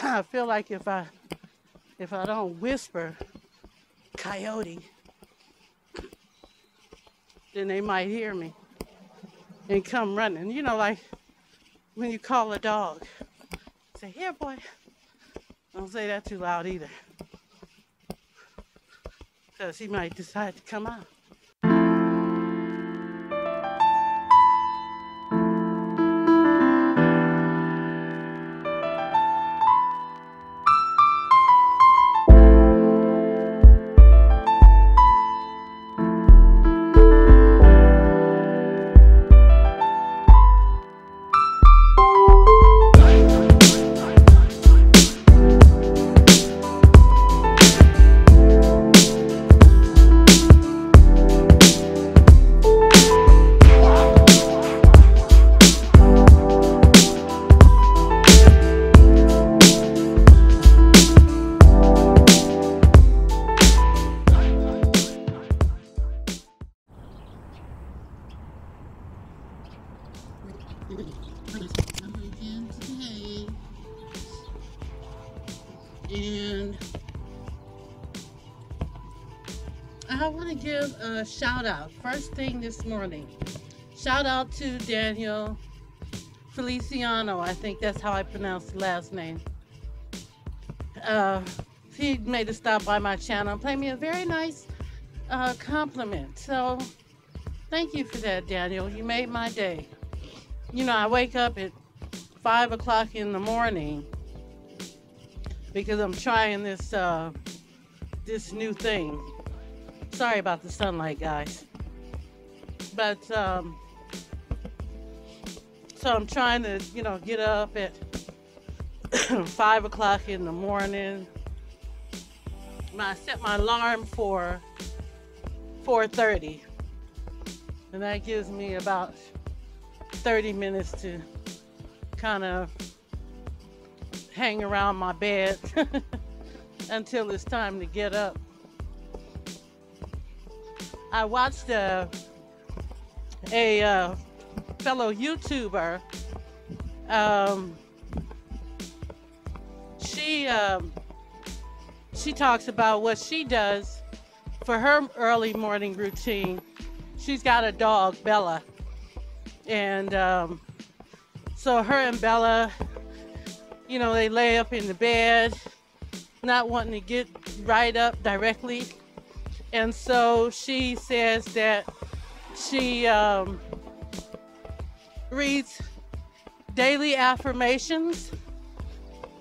I feel like if I don't whisper coyote, then they might hear me and come running. You know, like when you call a dog, say, "Here, boy." Don't say that too loud either, because he might decide to come out. And I want to give a shout out first thing this morning. Shout out to Daniel Feliciano. I think that's how I pronounce the last name. He made a stop by my channel and played me a very nice compliment. So thank you for that, Daniel. You made my day. You know, I wake up at 5 o'clock in the morning because I'm trying this this new thing. Sorry about the sunlight, guys. But so I'm trying to, you know, get up at 5 o'clock in the morning. I set my alarm for 4:30, and that gives me about 30 minutes to kind of hang around my bed until it's time to get up. I watched a fellow YouTuber. She talks about what she does for her early morning routine. She's got a dog, Bella, and so her and Bella, you know, they lay up in the bed, not wanting to get right up directly. And so she says that she reads daily affirmations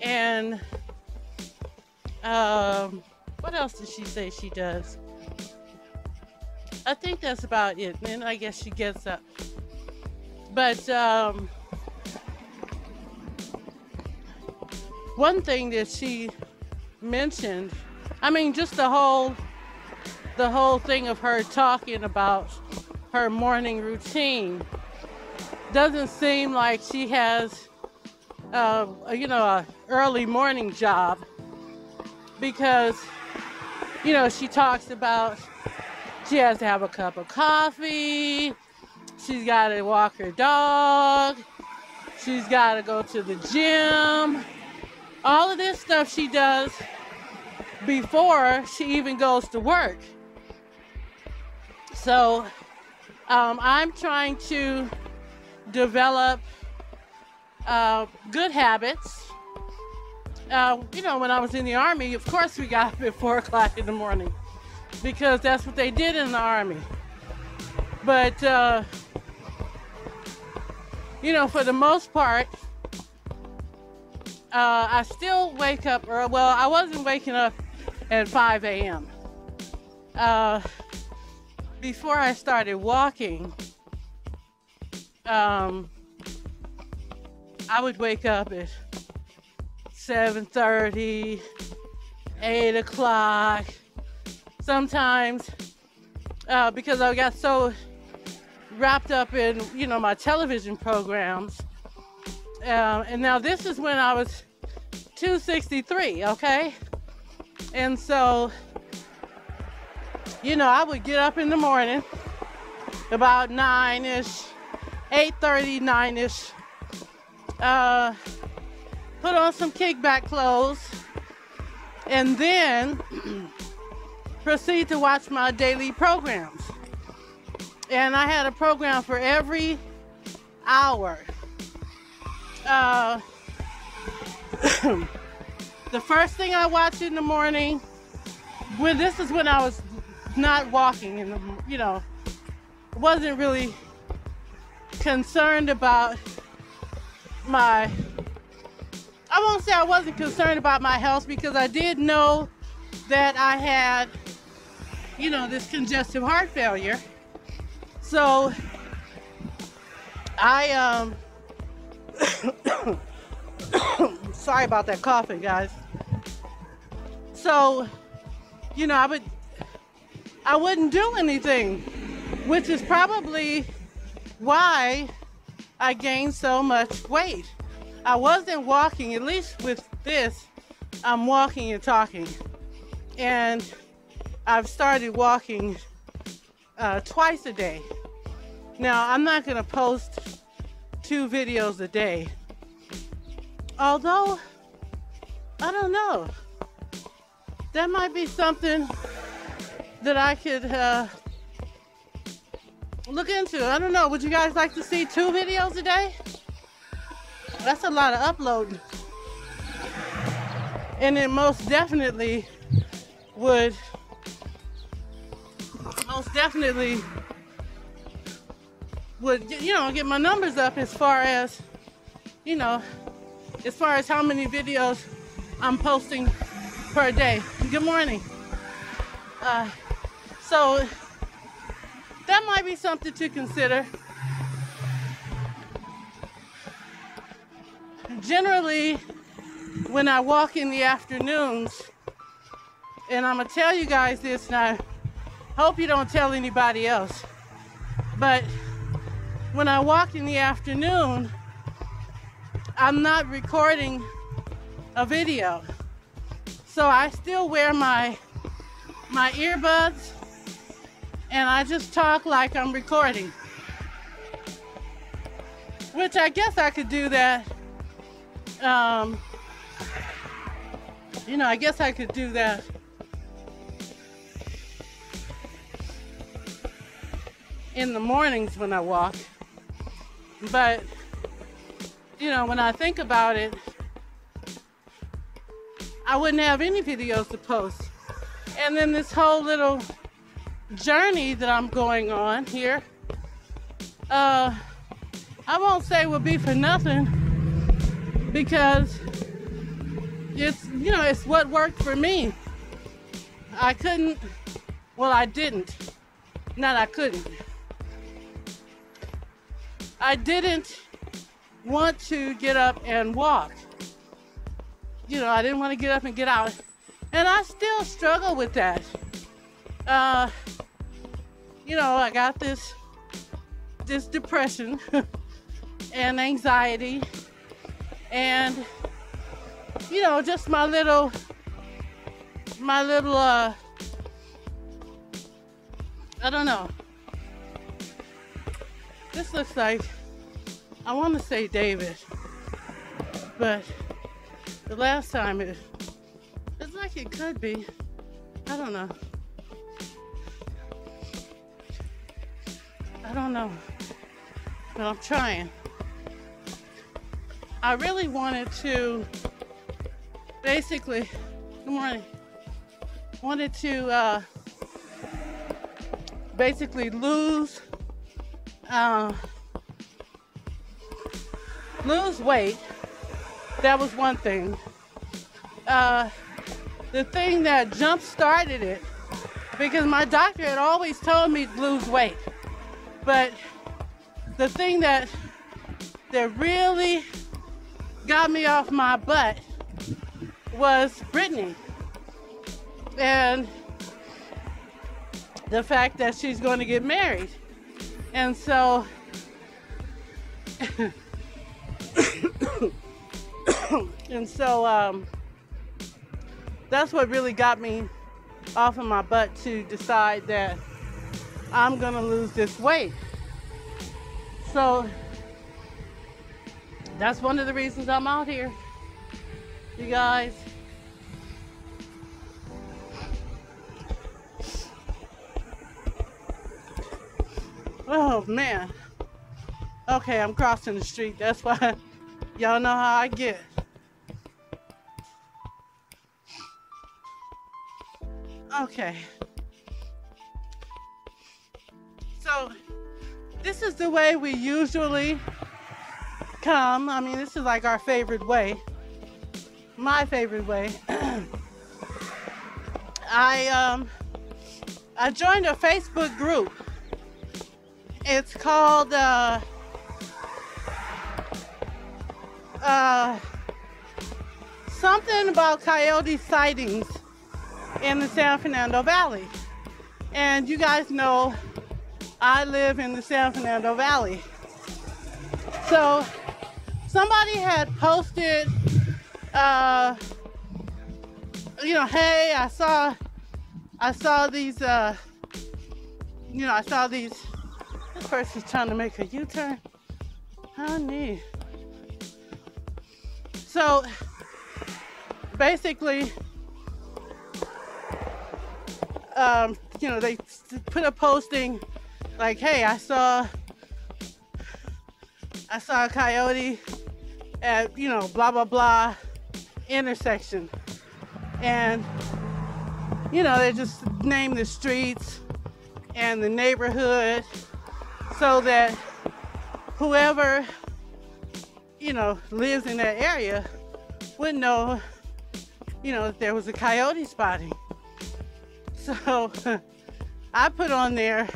and what else did she say she does? I think that's about it. Then I guess she gets up. But one thing that she mentioned, I mean, just the whole thing of her talking about her morning routine doesn't seem like she has, you know, a early morning job, because, you know, she talks about she has to have a cup of coffee, she's got to walk her dog, she's got to go to the gym. All of this stuff she does before she even goes to work. So I'm trying to develop good habits. You know, when I was in the Army, of course we got up at 4 o'clock in the morning because that's what they did in the Army. But, you know, for the most part, I still wake up early. Well, I wasn't waking up at 5 a.m. Before I started walking, I would wake up at 7:30, 8 o'clock, sometimes, because I got so wrapped up in, you know, my television programs. And now this is when I was 263, okay? And so, you know, I would get up in the morning about 9-ish, 8:30, 9-ish, put on some kickback clothes, and then proceed to watch my daily programs. And I had a program for every hour. The first thing I watched in the morning, this is when I was not walking, and wasn't really concerned about I won't say I wasn't concerned about my health, because I did know that I had, this congestive heart failure. So I sorry about that coughing, guys. So, I wouldn't do anything, which is probably why I gained so much weight. I wasn't walking, at least with this, I'm walking and talking. And I've started walking twice a day. Now, I'm not going to post 2 videos a day. Although, I don't know. That might be something that I could look into. I don't know. Would you guys like to see 2 videos a day? That's a lot of uploading. And it most definitely would get my numbers up as far as how many videos I'm posting per day. Good morning. So that might be something to consider. Generally, when I walk in the afternoons, and I'm gonna tell you guys this, and I hope you don't tell anybody else, but when I walk in the afternoon, I'm not recording a video. So I still wear my earbuds, and I just talk like I'm recording. Which I guess I could do that. I guess I could do that in the mornings when I walk. But, when I think about it, I wouldn't have any videos to post. And then this whole little journey that I'm going on here, I won't say will be for nothing, because it's what worked for me. I didn't. Not I couldn't. I didn't want to get up and walk. I didn't want to get up and get out. And I still struggle with that. I got this depression and anxiety, and just my little I don't know. This looks like, I want to say David, but the last time it's like it could be. I don't know. But I'm trying. I really wanted to basically, good morning, wanted to basically lose weight. That was one thing. The thing that jump-started it, because my doctor had always told me to lose weight, but the thing that really got me off my butt was Brittany, and the fact that she's going to get married. And so that's what really got me off of my butt to decide that I'm gonna lose this weight. So that's one of the reasons I'm out here. You guys. Oh man. Okay, I'm crossing the street. That's why y'all know how I get. Okay. So this is the way we usually come. I mean, this is like our favorite way. My favorite way. I joined a Facebook group. It's called something about coyote sightings in the San Fernando Valley. And you guys know I live in the San Fernando Valley. So somebody had posted, you know, hey, I saw these, this person's trying to make a U-turn. Honey. So basically, you know, they put a posting like, hey, I saw a coyote at, you know, blah, blah, blah intersection. And, you know, they just named the streets and the neighborhood so that whoever, you know, lives in that area would know, you know, that there was a coyote spotting. So I put on there,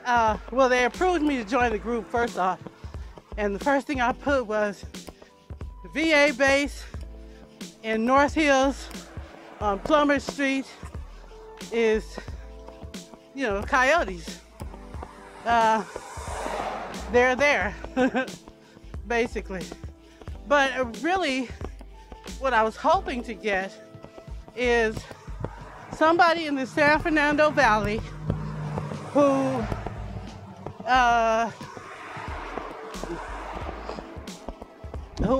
well, they approved me to join the group first off. And the first thing I put was VA base in North Hills on Plummer Street is, you know, coyotes. They're there, basically. But really, what I was hoping to get is somebody in the San Fernando Valley who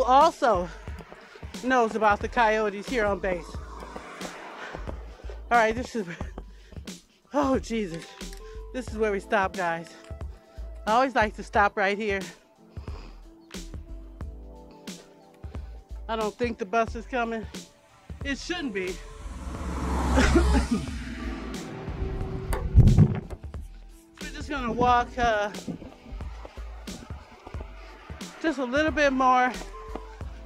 also knows about the coyotes here on base. All right, this is, oh Jesus, this is where we stop, guys. I always like to stop right here. I don't think the bus is coming. It shouldn't be. We're just gonna walk just a little bit more.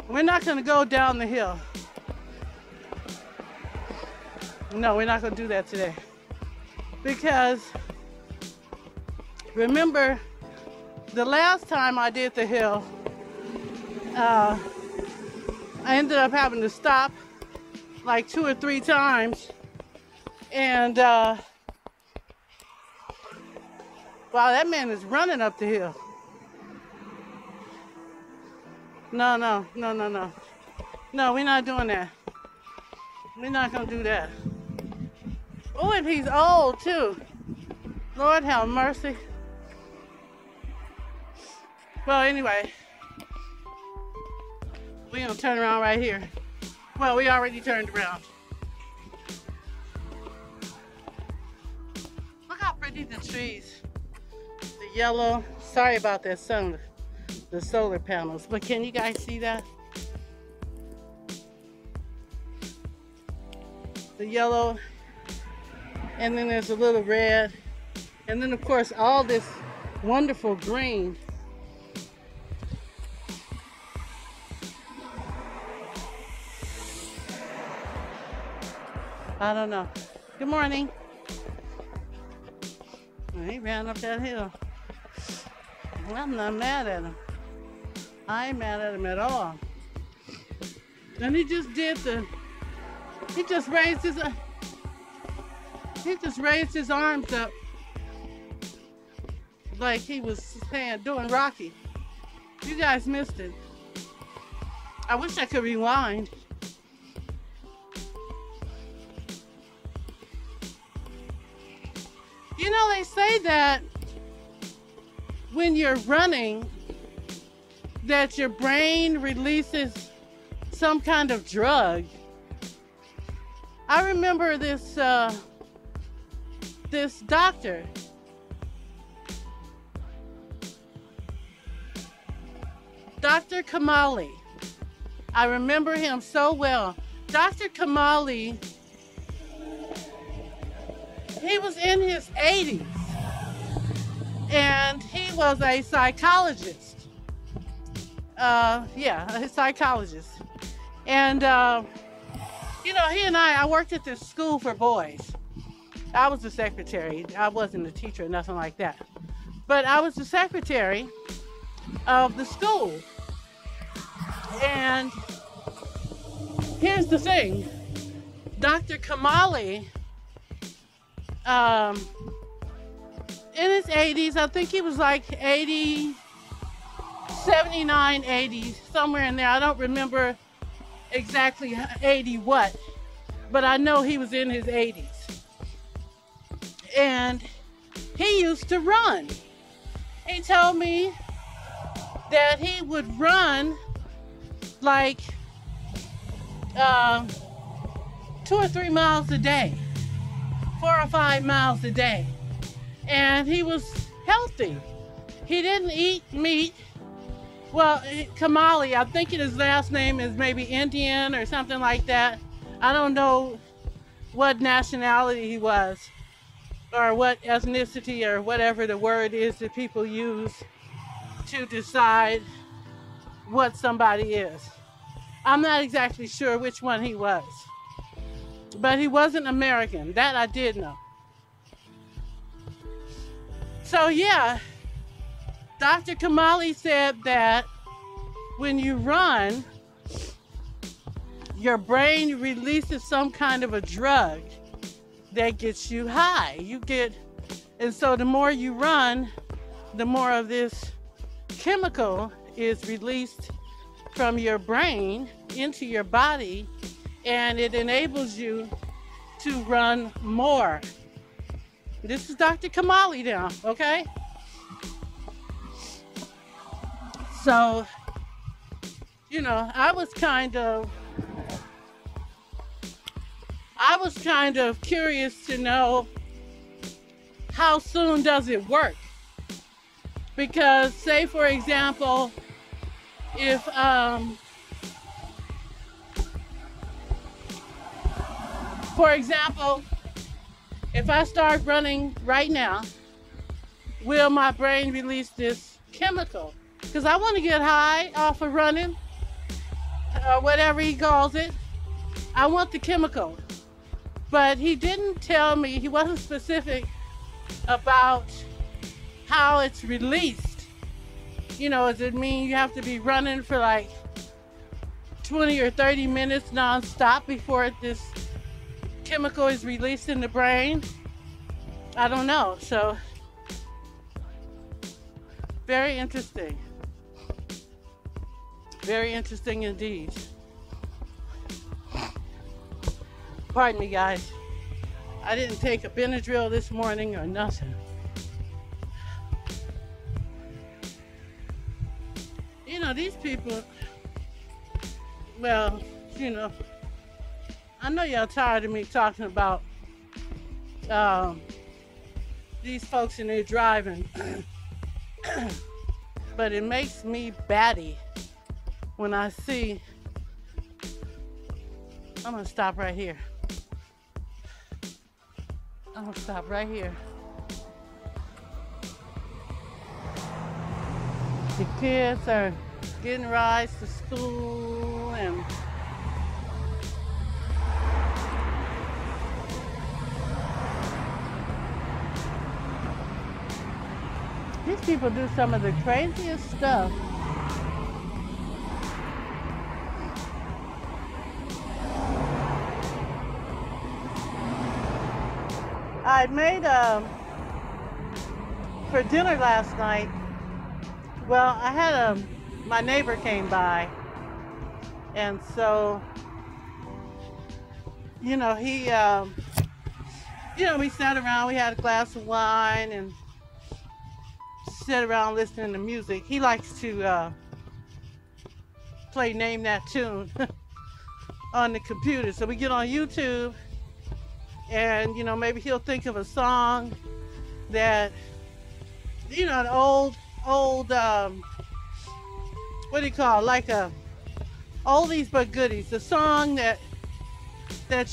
We're not gonna go down the hill. No, we're not gonna do that today. Because remember, the last time I did the hill, I ended up having to stop like 2 or 3 times. And wow, that man is running up the hill. No, we're not doing that. We're not gonna do that. Oh, and he's old too. Lord have mercy. Well, anyway, we're gonna turn around right here. Well, we already turned around. Look how pretty the trees. The yellow. Sorry about that sun, the solar panels, but can you guys see that? The yellow, and then there's a little red, and then of course all this wonderful green. I don't know. Good morning. He ran up that hill. I'm not mad at him. I ain't mad at him at all. And he just raised his arms up like he was doing Rocky. You guys missed it. I wish I could rewind. You know, they say that when you're running, that your brain releases some kind of drug. I remember this this doctor. Dr. Kamali. I remember him so well. Dr. Kamali, he was in his 80s, and he was a psychologist. Yeah, a psychologist. And, you know, he and I worked at this school for boys. I was the secretary. I wasn't a teacher or nothing like that. But I was the secretary of the school. And here's the thing. Dr. Kamali, in his 80s, I think he was like 80, 79, 80, somewhere in there. I don't remember exactly 80 what, but I know he was in his 80s. And he used to run. He told me that he would run like 2 or 3 miles a day, 4 or 5 miles a day. And he was healthy. He didn't eat meat. Well, Kamali, I'm thinking his last name is maybe Indian or something like that. I don't know what nationality he was, or what ethnicity, or whatever the word is that people use to decide what somebody is. I'm not exactly sure which one he was, but he wasn't American. That I did know. So yeah, Dr. Kamali said that when you run, your brain releases some kind of a drug that gets you high. And so the more you run, the more of this chemical is released from your brain into your body, and it enables you to run more. This is Dr. Kamali now, okay? So, you know, I was kind of curious to know, how soon does it work? Because say for example, if I start running right now, will my brain release this chemical? Because I want to get high off of running, or whatever he calls it. I want the chemical. But he didn't tell me, he wasn't specific about how it's released. You know, does it mean you have to be running for like 20 or 30 minutes nonstop before this chemical is released in the brain? I don't know. So, very interesting. Very interesting indeed. Pardon me, guys. I didn't take a Benadryl this morning or nothing. You know, these people, well, you know, I know y'all tired of me talking about these folks and their driving, but it makes me batty when I see, I'm gonna stop right here. I'm gonna stop right here. The kids are getting rides to school, and these people do some of the craziest stuff. I made for dinner last night. Well, I had my neighbor came by, and so, you know, he, we sat around, we had a glass of wine and sat around listening to music. He likes to play Name That Tune. on the computer. So we get on YouTube, and maybe he'll think of a song that, an old what do you call it? Like a oldies but goodies, a song that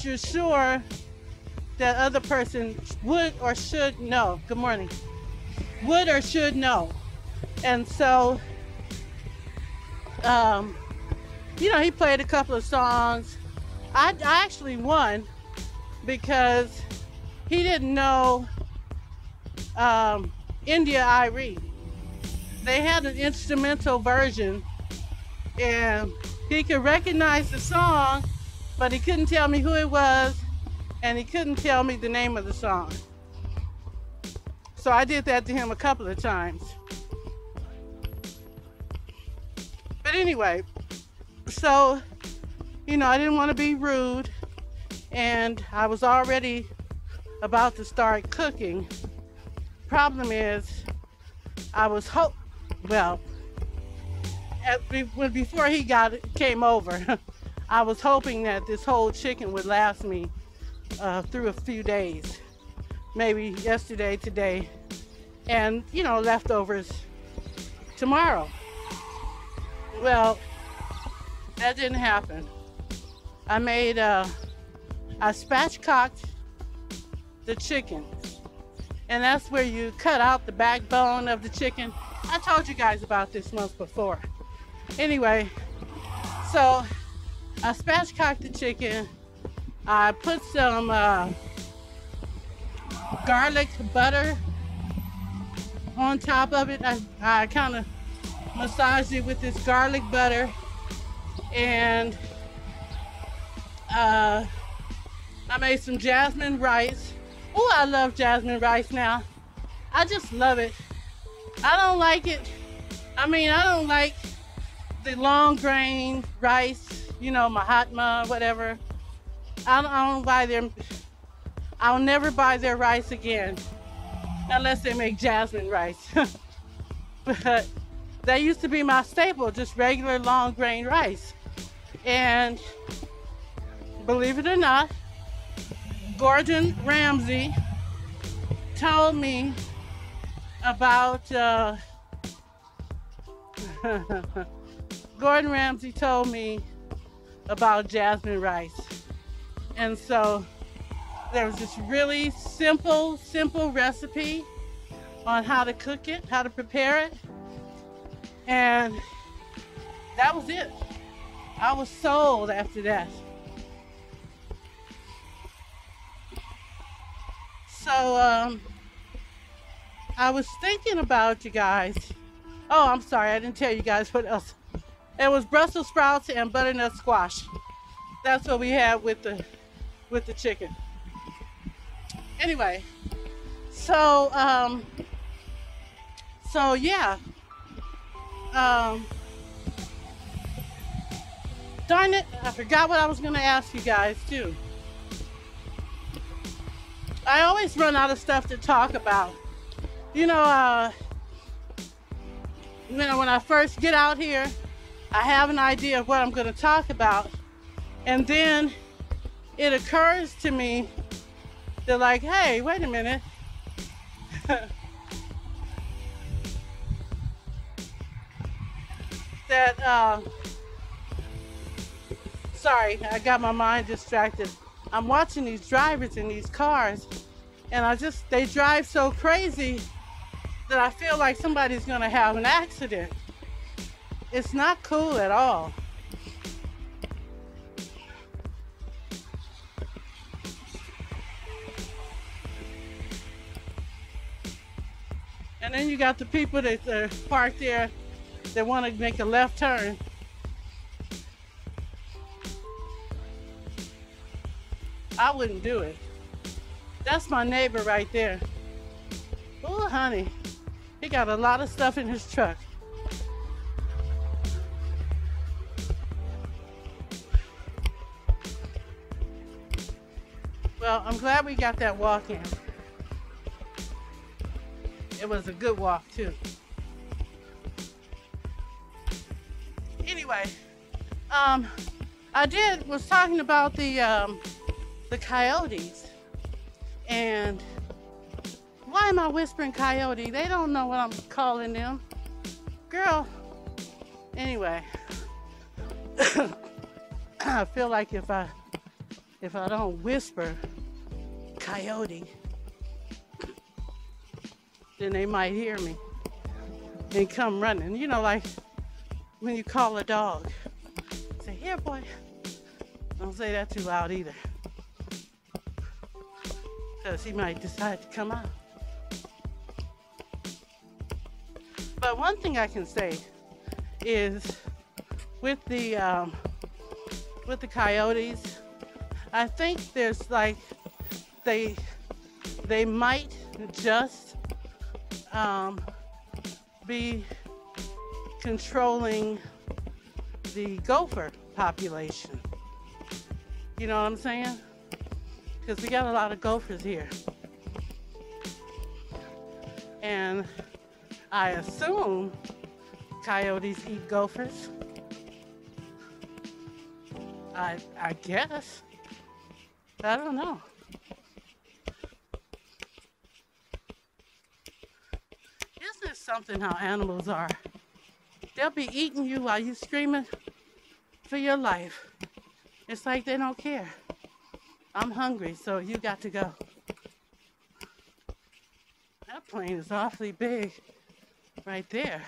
you're sure that other person would or should know. Good morning. Would or should know. And so he played a couple of songs. I actually won because he didn't know India Irie. They had an instrumental version, and he could recognize the song, but he couldn't tell me who it was, and he couldn't tell me the name of the song. So I did that to him a couple of times. But anyway, so, I didn't want to be rude, and I was already about to start cooking. Problem is, I was before he came over, I was hoping that this whole chicken would last me through a few days, maybe yesterday, today, and leftovers tomorrow. Well, that didn't happen. I spatchcocked the chicken, and that's where you cut out the backbone of the chicken. I told you guys about this once before. Anyway, so I spatchcocked the chicken. I put some garlic butter on top of it. I kind of massaged it with this garlic butter, and I made some jasmine rice. Oh, I love jasmine rice now. I just love it. I don't like it. I don't like the long grain rice, Mahatma, whatever. I don't buy them. I'll never buy their rice again unless they make jasmine rice. But that used to be my staple, just regular long grain rice. And believe it or not, Gordon Ramsay told me about jasmine rice. And so there was this really simple recipe on how to cook it, how to prepare it. And that was it. I was sold after that. So I was thinking about you guys. Oh, I'm sorry, I didn't tell you guys what else. It was Brussels sprouts and butternut squash. That's what we had with the chicken. Anyway, so yeah. Darn it, I forgot what I was gonna ask you guys too. I always run out of stuff to talk about. When I first get out here, I have an idea of what I'm going to talk about, and then it occurs to me that, like, hey, wait a minute. Sorry, I got my mind distracted. I'm watching these drivers in these cars, and they drive so crazy that I feel like somebody's gonna have an accident. It's not cool at all. And then you got the people that are parked there that want to make a left turn. I wouldn't do it. That's my neighbor right there. Oh, honey, he got a lot of stuff in his truck. Well, I'm glad we got that walk in. It was a good walk too. Anyway, was talking about the coyotes. And why am I whispering coyote? They don't know what I'm calling them. Girl, anyway, I feel like if I don't whisper coyote, then they might hear me and come running. You know, like when you call a dog. Say, here boy. Don't say that too loud either, because he might decide to come out. But one thing I can say is with the coyotes, I think there's like they might just be controlling the gopher population. You know what I'm saying? Because we got a lot of gophers here. And I assume coyotes eat gophers. I guess. I don't know. Isn't it something how animals are? They'll be eating you while you're screaming for your life. It's like they don't care. I'm hungry, so you got to go. That plane is awfully big right there.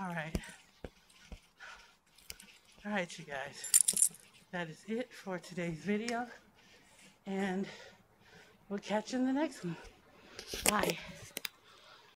All right. All right, you guys. That is it for today's video. And we'll catch you in the next one. Bye.